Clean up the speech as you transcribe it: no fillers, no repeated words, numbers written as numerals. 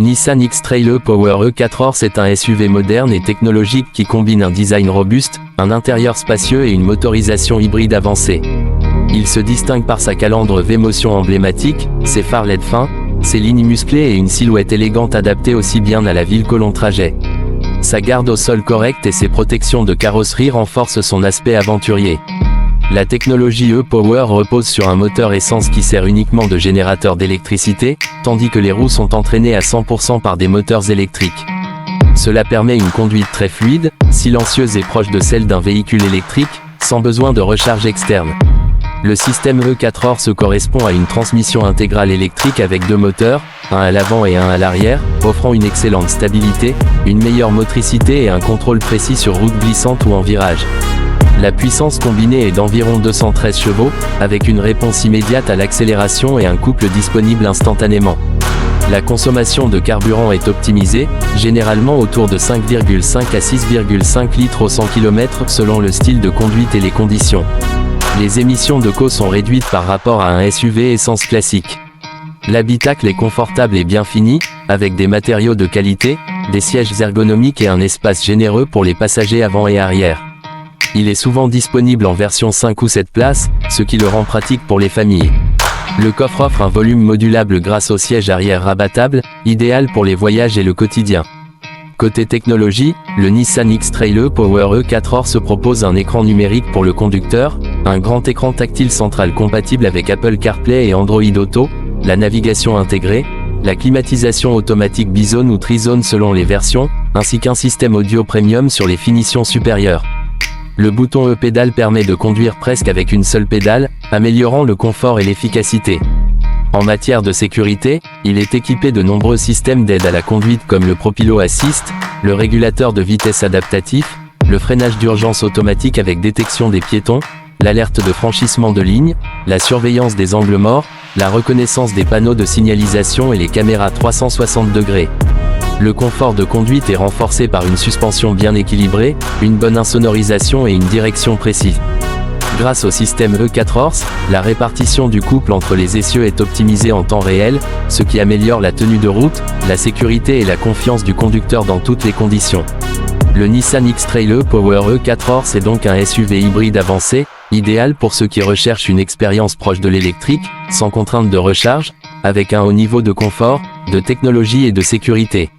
Nissan X-Trail e-Power E4 Horse est un SUV moderne et technologique qui combine un design robuste, un intérieur spacieux et une motorisation hybride avancée. Il se distingue par sa calandre V-Motion emblématique, ses phares LED fins, ses lignes musclées et une silhouette élégante adaptée aussi bien à la ville qu'au long trajet. Sa garde au sol correcte et ses protections de carrosserie renforcent son aspect aventurier. La technologie e-Power repose sur un moteur essence qui sert uniquement de générateur d'électricité, tandis que les roues sont entraînées à 100% par des moteurs électriques. Cela permet une conduite très fluide, silencieuse et proche de celle d'un véhicule électrique, sans besoin de recharge externe. Le système E4 Horse correspond à une transmission intégrale électrique avec deux moteurs, un à l'avant et un à l'arrière, offrant une excellente stabilité, une meilleure motricité et un contrôle précis sur route glissante ou en virage. La puissance combinée est d'environ 213 chevaux, avec une réponse immédiate à l'accélération et un couple disponible instantanément. La consommation de carburant est optimisée, généralement autour de 5,5 à 6,5 litres au 100 km selon le style de conduite et les conditions. Les émissions de CO sont réduites par rapport à un SUV essence classique. L'habitacle est confortable et bien fini, avec des matériaux de qualité, des sièges ergonomiques et un espace généreux pour les passagers avant et arrière. Il est souvent disponible en version 5 ou 7 places, ce qui le rend pratique pour les familles. Le coffre offre un volume modulable grâce au siège arrière rabattable, idéal pour les voyages et le quotidien. Côté technologie, le Nissan X-Trail e-Power E4 Horse propose un écran numérique pour le conducteur, un grand écran tactile central compatible avec Apple CarPlay et Android Auto, la navigation intégrée, la climatisation automatique bizone ou trizone selon les versions, ainsi qu'un système audio premium sur les finitions supérieures. Le bouton E-Pédale permet de conduire presque avec une seule pédale, améliorant le confort et l'efficacité. En matière de sécurité, il est équipé de nombreux systèmes d'aide à la conduite comme le Propilo Assist, le régulateur de vitesse adaptatif, le freinage d'urgence automatique avec détection des piétons, l'alerte de franchissement de ligne, la surveillance des angles morts, la reconnaissance des panneaux de signalisation et les caméras 360 degrés. Le confort de conduite est renforcé par une suspension bien équilibrée, une bonne insonorisation et une direction précise. Grâce au système E4 Horse, la répartition du couple entre les essieux est optimisée en temps réel, ce qui améliore la tenue de route, la sécurité et la confiance du conducteur dans toutes les conditions. Le Nissan X-Trail e-Power E4 Horse est donc un SUV hybride avancé, idéal pour ceux qui recherchent une expérience proche de l'électrique, sans contrainte de recharge, avec un haut niveau de confort, de technologie et de sécurité.